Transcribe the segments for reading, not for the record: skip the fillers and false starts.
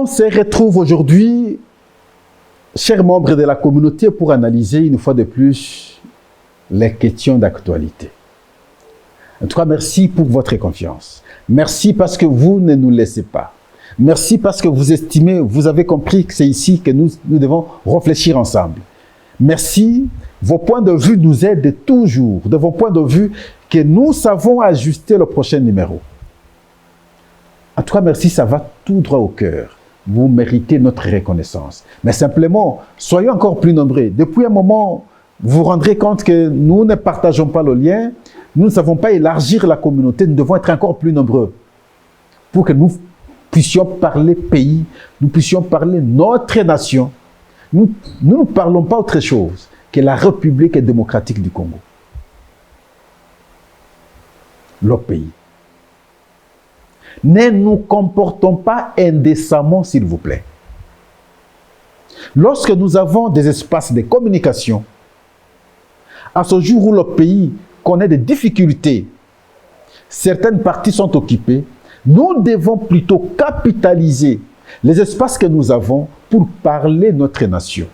On se retrouve aujourd'hui, chers membres de la communauté, pour analyser une fois de plus les questions d'actualité. En tout cas, merci pour votre confiance. Merci parce que vous ne nous laissez pas. Merci parce que vous estimez, vous avez compris que c'est ici que nous devons réfléchir ensemble. Merci, vos points de vue nous aident toujours, de vos points de vue que nous savons ajuster le prochain numéro. En tout cas, merci, ça va tout droit au cœur. Vous méritez notre reconnaissance. Mais simplement, soyons encore plus nombreux. Depuis un moment, vous vous rendrez compte que nous ne partageons pas le lien, nous ne savons pas élargir la communauté, nous devons être encore plus nombreux pour que nous puissions parler pays, nous puissions parler notre nation. Nous ne parlons pas autre chose que la République démocratique du Congo. Le pays. Ne nous comportons pas indécemment, s'il vous plaît. Lorsque nous avons des espaces de communication, à ce jour où le pays connaît des difficultés, certaines parties sont occupées, nous devons plutôt capitaliser les espaces que nous avons pour parler notre nation.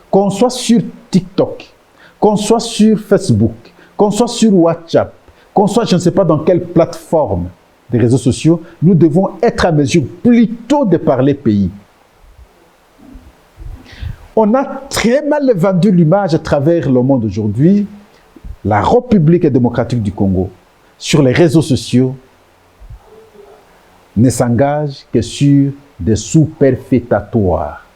Qu'on soit sur TikTok, qu'on soit sur Facebook, qu'on soit sur WhatsApp, qu'on soit, je ne sais pas dans quelle plateforme des réseaux sociaux, nous devons être à mesure plutôt de parler pays. On a très mal vendu l'image à travers le monde aujourd'hui. La République démocratique du Congo, sur les réseaux sociaux, ne s'engage que sur des superfétatoires,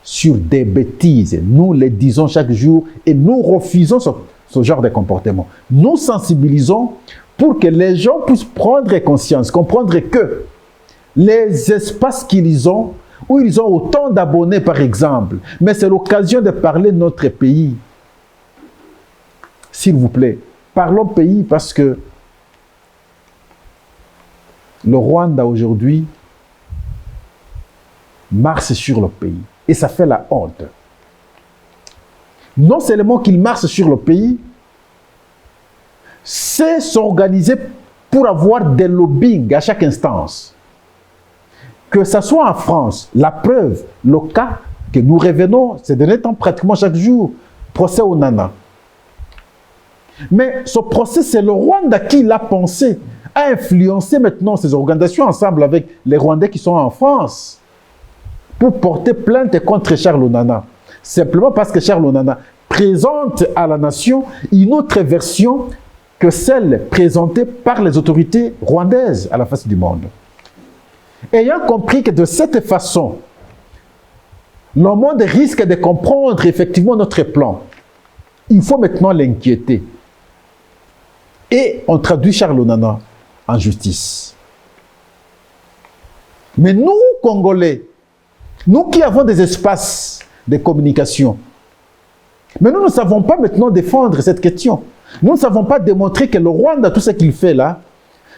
sur des bêtises. Nous les disons chaque jour et nous refusons ce genre de comportement. Nous sensibilisons pour que les gens puissent prendre conscience, comprendre que les espaces qu'ils ont, où ils ont autant d'abonnés par exemple, mais c'est l'occasion de parler de notre pays. S'il vous plaît, parlons pays parce que le Rwanda aujourd'hui marche sur le pays et ça fait la honte. Non seulement qu'il marche sur le pays, c'est s'organiser pour avoir des lobbying à chaque instance. Que ce soit en France, la preuve, le cas que nous revenons ces derniers temps pratiquement chaque jour, procès au Nana. Mais ce procès, c'est le Rwanda qui l'a pensé, a influencé maintenant ces organisations ensemble avec les Rwandais qui sont en France pour porter plainte contre Charles Onana. Simplement parce que Charles Onana présente à la nation une autre version que celle présentée par les autorités rwandaises à la face du monde. Ayant compris que de cette façon, le monde risque de comprendre effectivement notre plan, il faut maintenant l'inquiéter. Et on traduit Charles Onana en justice. Mais nous, Congolais, nous qui avons des espaces de communication, mais nous ne savons pas maintenant défendre cette question. Nous ne savons pas démontrer que le Rwanda, tout ce qu'il fait là,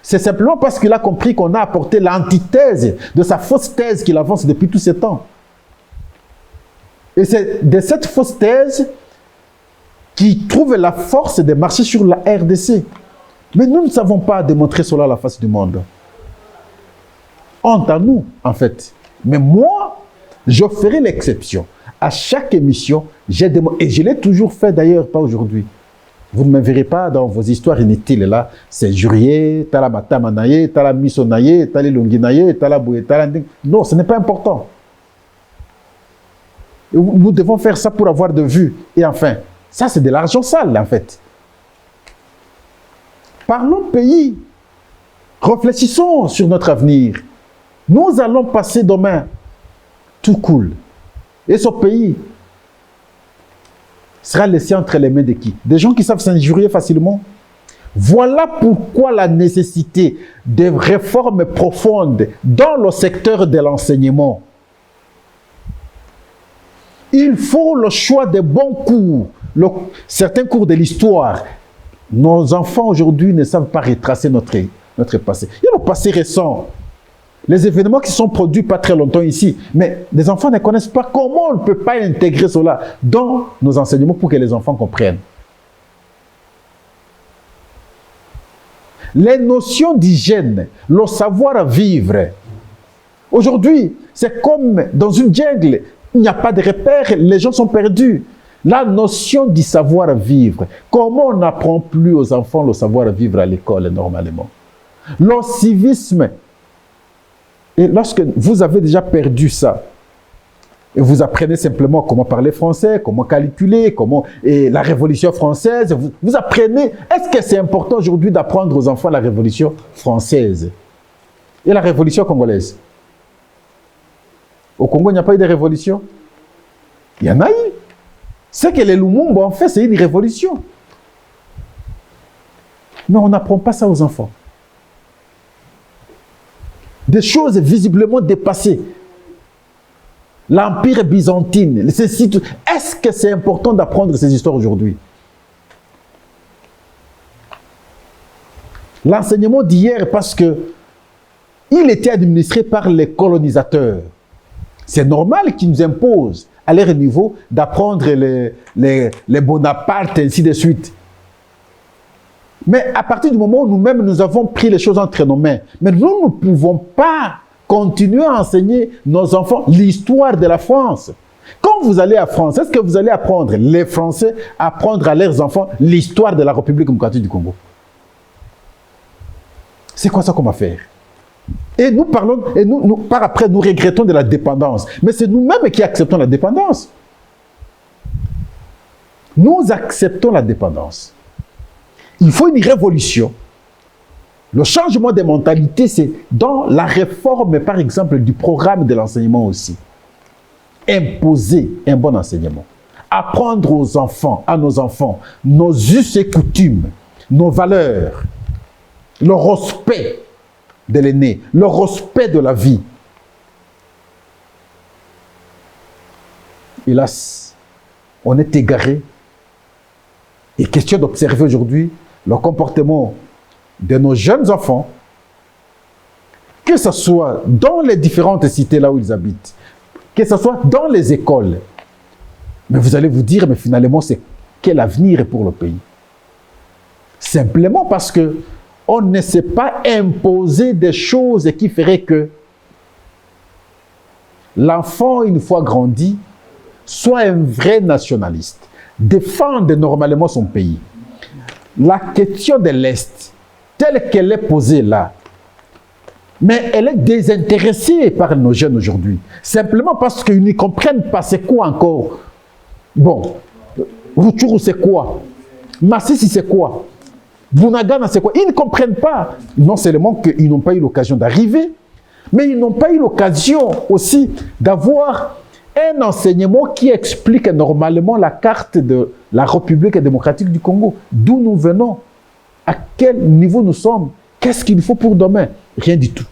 c'est simplement parce qu'il a compris qu'on a apporté l'antithèse de sa fausse thèse qu'il avance depuis tous ces temps. Et c'est de cette fausse thèse qu'il trouve la force de marcher sur la RDC. Mais nous ne savons pas démontrer cela à la face du monde. Honte à nous, en fait. Mais moi, je ferai l'exception. À chaque émission, et je l'ai toujours fait d'ailleurs, pas aujourd'hui. Vous ne me verrez pas dans vos histoires inutiles là. C'est Jurier, Tala Matamanaye, Tala Misonaye, Tala Longinaye, Tala Bouye, Tala... Non, ce n'est pas important. Nous devons faire ça pour avoir de vues. Et enfin, ça c'est de l'argent sale en fait. Parlons pays. Réfléchissons sur notre avenir. Nous allons passer demain. Tout cool. Et ce pays sera laissé entre les mains de qui? Des gens qui savent s'injurier facilement. Voilà pourquoi la nécessité de réformes profondes dans le secteur de l'enseignement. Il faut le choix des bons cours, certains cours de l'histoire. Nos enfants aujourd'hui ne savent pas retracer notre passé. Il y a le passé récent. Les événements qui sont produits pas très longtemps ici, mais les enfants ne connaissent pas comment on ne peut pas intégrer cela dans nos enseignements pour que les enfants comprennent. Les notions d'hygiène, le savoir-vivre. Aujourd'hui, c'est comme dans une jungle. Il n'y a pas de repères, les gens sont perdus. La notion du savoir-vivre. Comment on n'apprend plus aux enfants le savoir-vivre à l'école normalement? Le civisme. Et lorsque vous avez déjà perdu ça, et vous apprenez simplement comment parler français, comment calculer, et la Révolution française, vous apprenez. Est-ce que c'est important aujourd'hui d'apprendre aux enfants la Révolution française et la Révolution congolaise? Au Congo, il n'y a pas eu de révolution. Il y en a eu. Ce que les Lumumba ont fait, c'est une révolution. Mais on n'apprend pas ça aux enfants. Des choses visiblement dépassées. L'Empire byzantin. Est-ce que c'est important d'apprendre ces histoires aujourd'hui? L'enseignement d'hier, parce que il était administré par les colonisateurs. C'est normal qu'ils nous imposent, à leur niveau, d'apprendre les Bonaparte, ainsi de suite. Mais à partir du moment où nous-mêmes, nous avons pris les choses entre nos mains, mais nous ne pouvons pas continuer à enseigner nos enfants l'histoire de la France. Quand vous allez à France, est-ce que vous allez apprendre, les Français, apprendre à leurs enfants l'histoire de la République démocratique du Congo? C'est quoi ça qu'on va faire? Et nous parlons, et nous, par après, nous regrettons de la dépendance. Mais c'est nous-mêmes qui acceptons la dépendance. Nous acceptons la dépendance. Il faut une révolution. Le changement des mentalités, c'est dans la réforme, par exemple, du programme de l'enseignement aussi. Imposer un bon enseignement. Apprendre aux enfants, à nos enfants, nos us et coutumes, nos valeurs, le respect de l'aîné, le respect de la vie. Hélas, on est égaré. Il est question d'observer aujourd'hui le comportement de nos jeunes enfants, que ce soit dans les différentes cités là où ils habitent, que ce soit dans les écoles. Mais vous allez vous dire, mais finalement, c'est quel avenir pour le pays? Simplement parce que on ne sait pas imposer des choses qui feraient que l'enfant, une fois grandi, soit un vrai nationaliste, défende normalement son pays. La question de l'Est, telle qu'elle est posée là, mais elle est désintéressée par nos jeunes aujourd'hui. Simplement parce qu'ils ne comprennent pas c'est quoi encore. Bon, Rutshuru c'est quoi? Masisi c'est quoi? Bunagana c'est quoi? Ils ne comprennent pas. Non seulement qu'ils n'ont pas eu l'occasion d'arriver, mais ils n'ont pas eu l'occasion aussi d'avoir un enseignement qui explique normalement la carte de la République démocratique du Congo. D'où nous venons, à quel niveau nous sommes, qu'est-ce qu'il faut pour demain? Rien du tout.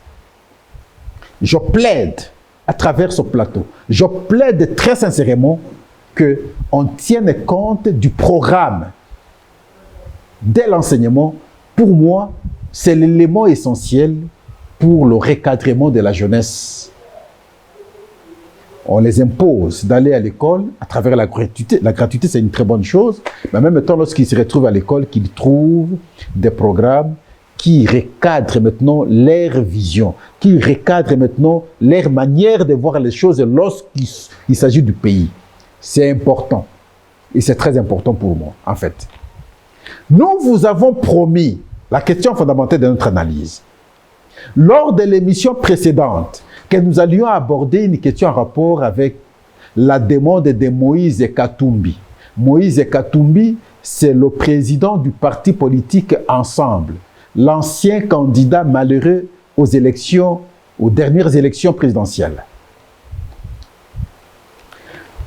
Je plaide à travers ce plateau, je plaide très sincèrement qu'on tienne compte du programme de l'enseignement. Pour moi, c'est l'élément essentiel pour le recadrement de la jeunesse. On les impose d'aller à l'école à travers la gratuité. La gratuité, c'est une très bonne chose, mais en même temps, lorsqu'ils se retrouvent à l'école, qu'ils trouvent des programmes qui recadrent maintenant leur vision, qui recadrent maintenant leur manière de voir les choses lorsqu'il s'agit du pays. C'est important. Et c'est très important pour moi, en fait. Nous vous avons promis la question fondamentale de notre analyse. Lors de l'émission précédente, que nous allions aborder une question en rapport avec la demande de Moïse Katumbi. Moïse Katumbi, c'est le président du parti politique Ensemble, l'ancien candidat malheureux aux dernières élections présidentielles.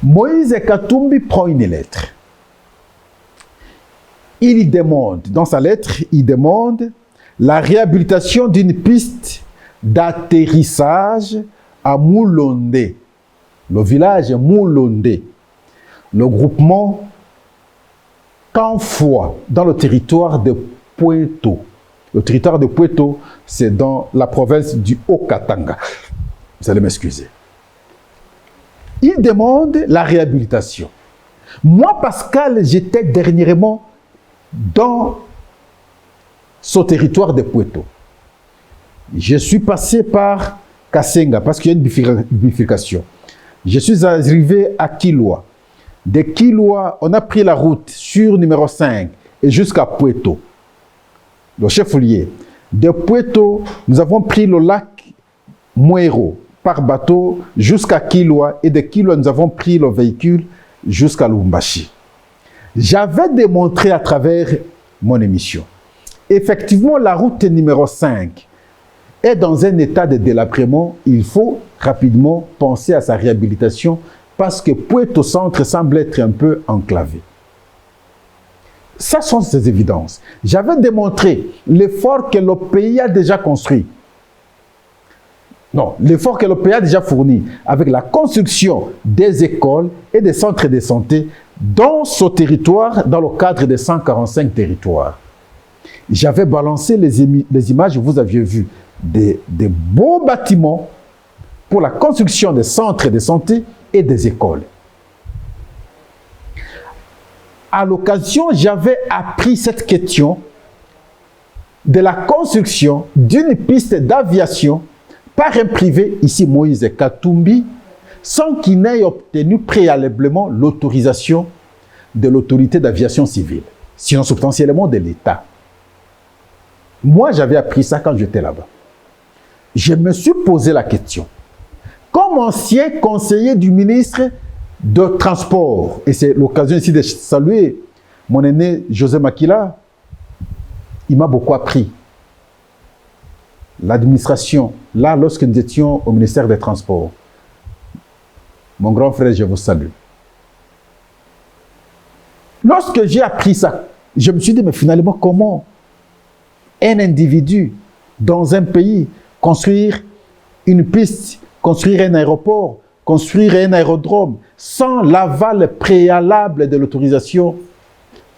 Moïse Katumbi prend une lettre. Il demande, dans sa lettre, il demande la réhabilitation d'une piste d'atterrissage à Moulonde, le village Moulonde, le groupement Kanfoua, dans le territoire de Pueto. Le territoire de Pueto, c'est dans la province du Haut-Katanga. Vous allez m'excuser. Il demande la réhabilitation. Moi, Pascal, j'étais dernièrement dans ce territoire de Pueto. Je suis passé par Kasenga, parce qu'il y a une bifurcation. Je suis arrivé à Kilwa. De Kilwa, on a pris la route sur numéro 5 et jusqu'à Puerto, le chef-lieu. De Puerto, nous avons pris le lac Muero par bateau jusqu'à Kilwa, et de Kilwa, nous avons pris le véhicule jusqu'à Lubumbashi. J'avais démontré à travers mon émission, effectivement, la route numéro 5 est dans un état de délabrement. Il faut rapidement penser à sa réhabilitation parce que Puerto Centre semble être un peu enclavé. Ça sont ces évidences. J'avais démontré l'effort que le pays a déjà construit. Non, l'effort que le pays a déjà fourni avec la construction des écoles et des centres de santé dans ce territoire, dans le cadre des 145 territoires. J'avais balancé les images, vous aviez vu, des beaux bâtiments pour la construction des centres de santé et des écoles. À l'occasion, j'avais appris cette question de la construction d'une piste d'aviation par un privé, ici Moïse Katumbi, sans qu'il n'ait obtenu préalablement l'autorisation de l'autorité d'aviation civile, sinon substantiellement de l'État. Moi, j'avais appris ça quand j'étais là-bas. Je me suis posé la question. Comme ancien conseiller du ministre de Transport, et c'est l'occasion ici de saluer mon aîné José Makila, il m'a beaucoup appris. L'administration, là, lorsque nous étions au ministère des Transports, mon grand frère, je vous salue. Lorsque j'ai appris ça, je me suis dit, mais finalement, comment un individu dans un pays construire une piste, construire un aéroport, construire un aérodrome sans l'aval préalable de l'autorisation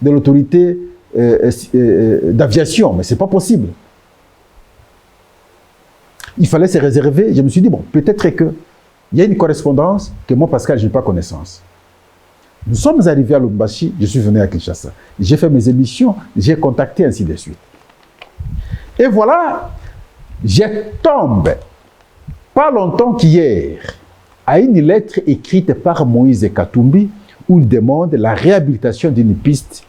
de l'autorité d'aviation? Mais ce n'est pas possible. Il fallait se réserver. Je me suis dit, bon, peut-être qu'il y a une correspondance que moi, Pascal, je n'ai pas connaissance. Nous sommes arrivés à Lubumbashi, je suis venu à Kinshasa. J'ai fait mes émissions, j'ai contacté, ainsi de suite. Et voilà, je tombe, pas longtemps qu'hier, à une lettre écrite par Moïse Katumbi, où il demande la réhabilitation d'une piste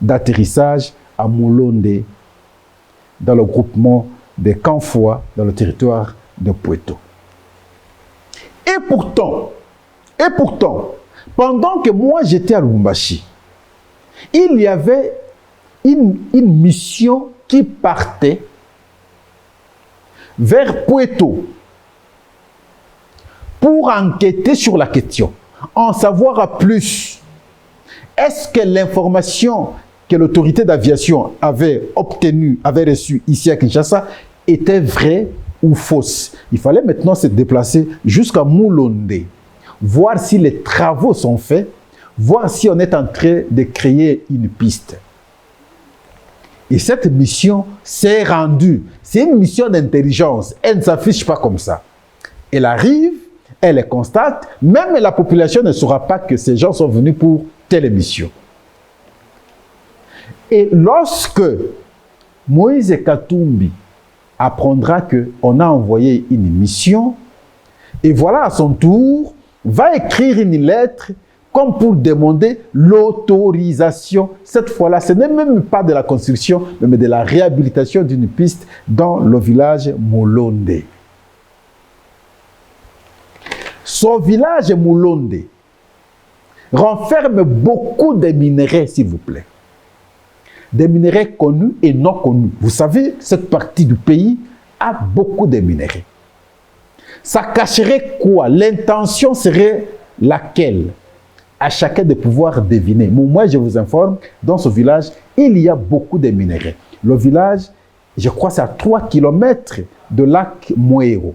d'atterrissage à Mulonde, dans le groupement de Kanfoua, dans le territoire de Puerto. Et pourtant, pendant que moi j'étais à Lubumbashi, il y avait une mission qui partait vers Puerto pour enquêter sur la question, en savoir plus. Est-ce que l'information que l'autorité d'aviation avait obtenue, avait reçue ici à Kinshasa, était vraie ou fausse? Il fallait maintenant se déplacer jusqu'à Mulonde, voir si les travaux sont faits, voir si on est en train de créer une piste. Et cette mission s'est rendue. C'est une mission d'intelligence. Elle ne s'affiche pas comme ça. Elle arrive, elle les constate. Même la population ne saura pas que ces gens sont venus pour telle mission. Et lorsque Moïse Katumbi apprendra qu'on a envoyé une mission, et voilà à son tour, va écrire une lettre comme pour demander l'autorisation. Cette fois-là, ce n'est même pas de la construction, mais de la réhabilitation d'une piste dans le village Mulonde. Ce village Mulonde renferme beaucoup de minerais, s'il vous plaît. Des minerais connus et non connus. Vous savez, cette partie du pays a beaucoup de minerais. Ça cacherait quoi? L'intention serait laquelle? À chacun de pouvoir deviner. Moi, je vous informe, dans ce village, il y a beaucoup de minerais. Le village, je crois, c'est à 3 km de lac Muero.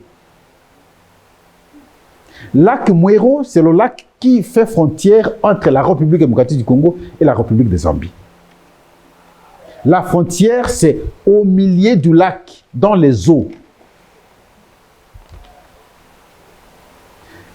Lac Muero, c'est le lac qui fait frontière entre la République démocratique du Congo et la République de Zambie. La frontière, c'est au milieu du lac, dans les eaux.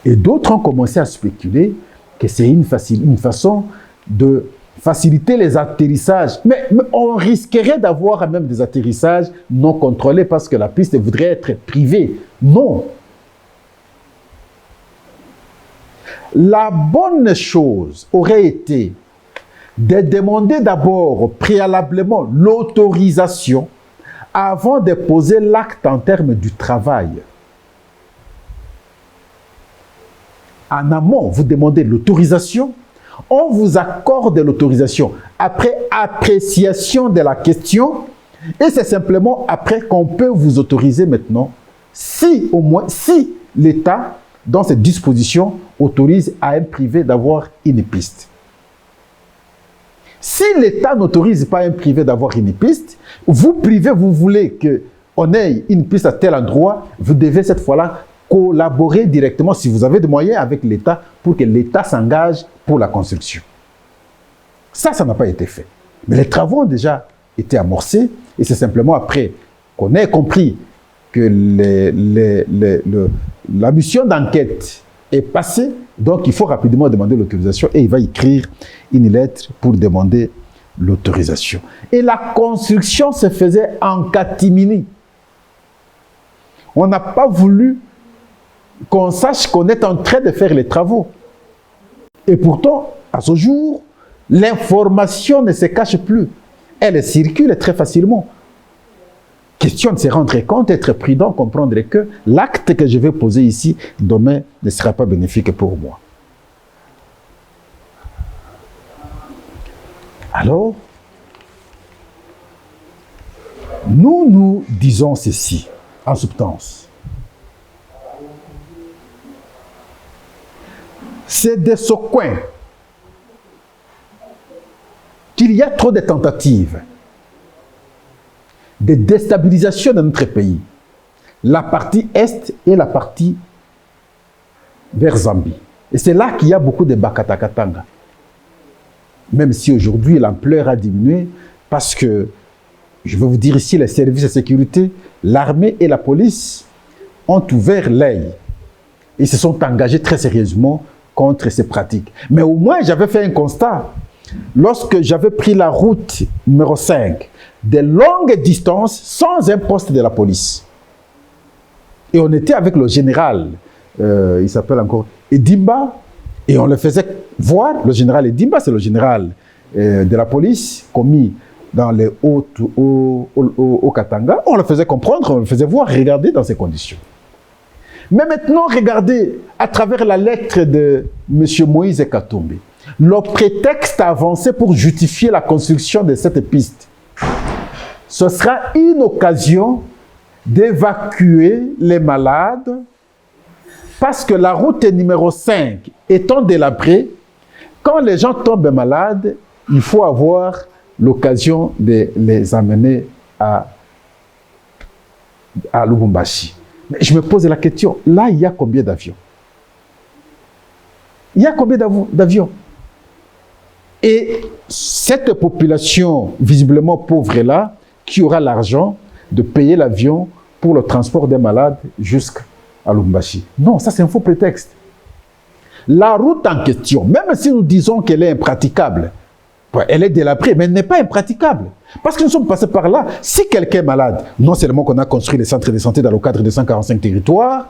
Et d'autres ont commencé à spéculer que c'est une façon de faciliter les atterrissages. Mais on risquerait d'avoir même des atterrissages non contrôlés parce que la piste voudrait être privée. Non. La bonne chose aurait été de demander d'abord préalablement l'autorisation avant de poser l'acte en termes du travail. En amont, vous demandez l'autorisation, on vous accorde l'autorisation après appréciation de la question et c'est simplement après qu'on peut vous autoriser maintenant si au moins, si l'État, dans cette disposition, autorise à un privé d'avoir une piste. Si l'État n'autorise pas un privé d'avoir une piste, vous privé, vous voulez qu'on ait une piste à tel endroit, vous devez cette fois-là collaborer directement, si vous avez des moyens, avec l'État pour que l'État s'engage pour la construction. Ça n'a pas été fait. Mais les travaux ont déjà été amorcés et c'est simplement après qu'on ait compris que la mission d'enquête est passée, donc il faut rapidement demander l'autorisation et il va écrire une lettre pour demander l'autorisation. Et la construction se faisait en catimini. On n'a pas voulu qu'on sache qu'on est en train de faire les travaux. Et pourtant, à ce jour, l'information ne se cache plus. Elle circule très facilement. Question de se rendre compte, être prudent, comprendre que l'acte que je vais poser ici, demain, ne sera pas bénéfique pour moi. Alors, nous disons ceci, en substance. C'est de ce coin qu'il y a trop de tentatives de déstabilisation de notre pays. La partie Est et la partie vers Zambie. Et c'est là qu'il y a beaucoup de Bakatakatanga. Même si aujourd'hui l'ampleur a diminué, parce que, je vais vous dire ici, les services de sécurité, l'armée et la police ont ouvert l'œil. Ils se sont engagés très sérieusement contre ces pratiques. Mais au moins, j'avais fait un constat. Lorsque j'avais pris la route numéro 5, de longues distances, sans un poste de la police. Et on était avec le général, il s'appelle encore Edimba, et on le faisait voir, le général Edimba, c'est le général de la police, commis dans les au Katanga. On le faisait comprendre, on le faisait voir, regarder dans ces conditions. Mais maintenant, regardez, à travers la lettre de M. Moïse Katumbi, le prétexte avancé pour justifier la construction de cette piste, ce sera une occasion d'évacuer les malades parce que la route numéro 5 étant délabrée, quand les gens tombent malades, il faut avoir l'occasion de les amener à Lubumbashi. Mais je me pose la question, là, il y a combien d'avions? Il y a combien d'avions? Et cette population visiblement pauvre-là, qui aura l'argent de payer l'avion pour le transport des malades jusqu'à Lubumbashi. Non, ça c'est un faux prétexte. La route en question, même si nous disons qu'elle est impraticable, elle est délabrée, mais elle n'est pas impraticable. Parce que nous sommes passés par là. Si quelqu'un est malade, non seulement qu'on a construit les centres de santé dans le cadre de 145 territoires,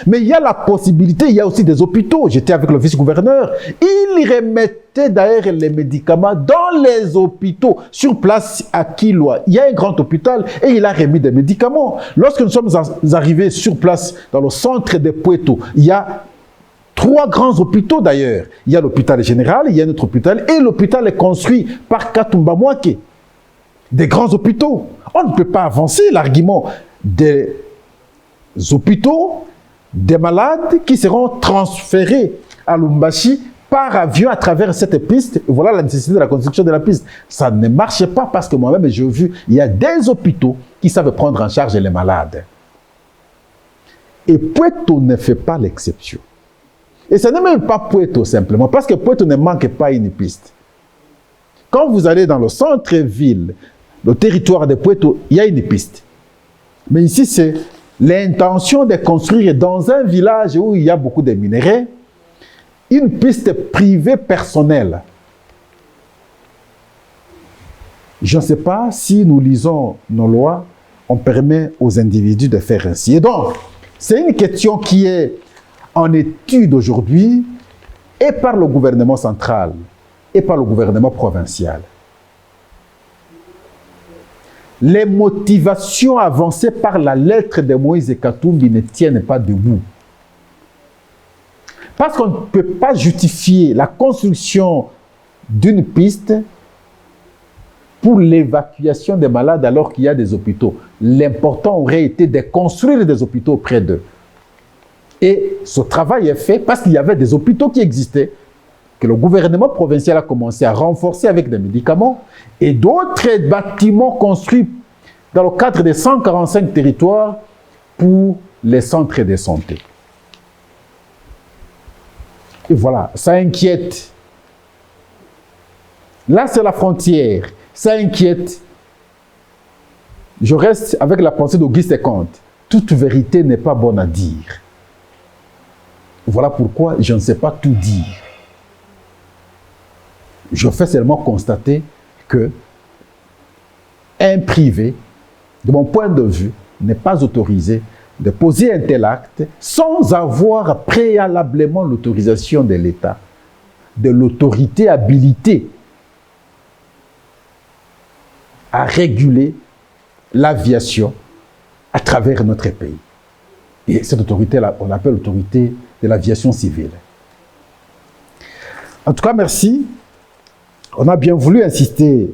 mais il y a la possibilité, il y a aussi des hôpitaux. J'étais avec le vice-gouverneur. Il remettait d'ailleurs les médicaments dans les hôpitaux. Sur place, à Kilwa, il y a un grand hôpital et il a remis des médicaments. Lorsque nous sommes arrivés sur place, dans le centre de Puerto, il y a 3 grands hôpitaux d'ailleurs. Il y a l'hôpital général, il y a notre hôpital et l'hôpital est construit par Katumba Mwake. Des grands hôpitaux. On ne peut pas avancer l'argument des hôpitaux, des malades qui seront transférés à Lubumbashi par avion à travers cette piste. Voilà la nécessité de la construction de la piste. Ça ne marche pas parce que moi-même, j'ai vu, il y a des hôpitaux qui savent prendre en charge les malades. Et Puerto ne fait pas l'exception. Et ce n'est même pas Puerto simplement, parce que Puerto ne manque pas une piste. Quand vous allez dans le centre-ville, le territoire de Puerto, il y a une piste. Mais ici, c'est l'intention de construire dans un village où il y a beaucoup de minerais, une piste privée personnelle. Je ne sais pas si nous lisons nos lois, on permet aux individus de faire ainsi. Et donc, c'est une question qui est en étude aujourd'hui et par le gouvernement central et par le gouvernement provincial. Les motivations avancées par la lettre de Moïse Katumbi ne tiennent pas debout. Parce qu'on ne peut pas justifier la construction d'une piste pour l'évacuation des malades alors qu'il y a des hôpitaux. L'important aurait été de construire des hôpitaux près d'eux. Et ce travail est fait parce qu'il y avait des hôpitaux qui existaient, que le gouvernement provincial a commencé à renforcer avec des médicaments, et d'autres bâtiments construits dans le cadre des 145 territoires pour les centres de santé. Et voilà, ça inquiète. Là, c'est la frontière. Ça inquiète. Je reste avec la pensée d'Auguste Comte. Toute vérité n'est pas bonne à dire. Voilà pourquoi je ne sais pas tout dire. Je fais seulement constater que un privé, de mon point de vue, n'est pas autorisé de poser un tel acte sans avoir préalablement l'autorisation de l'État, de l'autorité habilitée à réguler l'aviation à travers notre pays. Et cette autorité-là, on l'appelle l'autorité de l'aviation civile. En tout cas, merci. On a bien voulu insister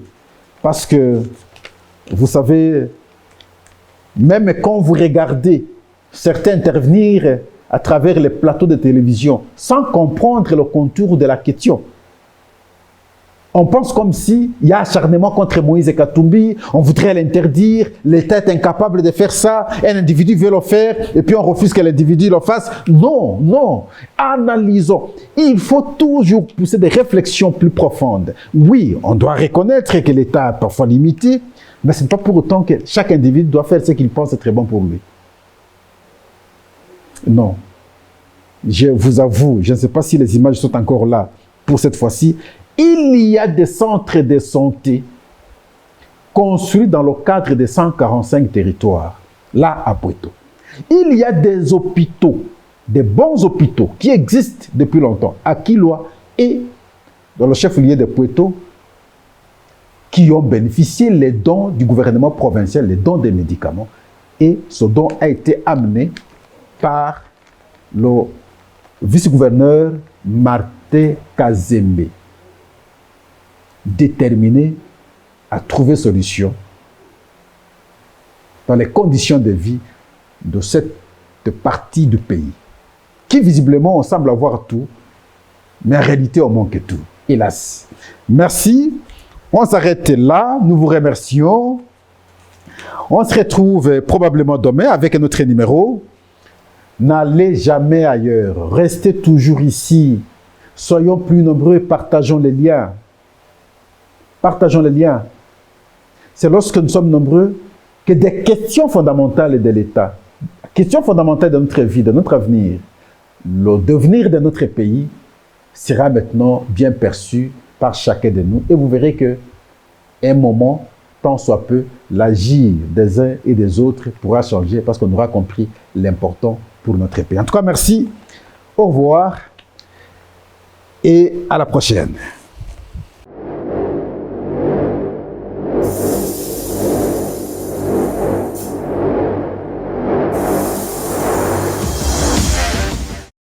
parce que, vous savez, même quand vous regardez certains intervenir à travers les plateaux de télévision sans comprendre le contour de la question, on pense comme s'il y a acharnement contre Moïse Katumbi, on voudrait l'interdire, l'État est incapable de faire ça, un individu veut le faire, et puis on refuse que l'individu le fasse. Non, non, analysons. Il faut toujours pousser des réflexions plus profondes. Oui, on doit reconnaître que l'État est parfois limité, mais ce n'est pas pour autant que chaque individu doit faire ce qu'il pense être très bon pour lui. Non. Je vous avoue, je ne sais pas si les images sont encore là pour cette fois-ci. Il y a des centres de santé construits dans le cadre des 145 territoires, là à Pweto. Il y a des hôpitaux, des bons hôpitaux qui existent depuis longtemps à Kilwa et dans le chef-lieu de Pweto qui ont bénéficié les dons du gouvernement provincial, les dons des médicaments. Et ce don a été amené par le vice-gouverneur Martin Kazembe, déterminé à trouver solution dans les conditions de vie de cette partie du pays, qui visiblement on semble avoir tout, mais en réalité on manque tout, hélas. Merci, on s'arrête là, nous vous remercions. On se retrouve probablement demain avec un autre numéro. N'allez jamais ailleurs, restez toujours ici, soyons plus nombreux, partageons les liens. Partageons les liens. C'est lorsque nous sommes nombreux que des questions fondamentales de l'État, questions fondamentales de notre vie, de notre avenir, le devenir de notre pays sera maintenant bien perçu par chacun de nous. Et vous verrez que un moment, tant soit peu, l'agir des uns et des autres pourra changer parce qu'on aura compris l'important pour notre pays. En tout cas, merci, au revoir et à la prochaine.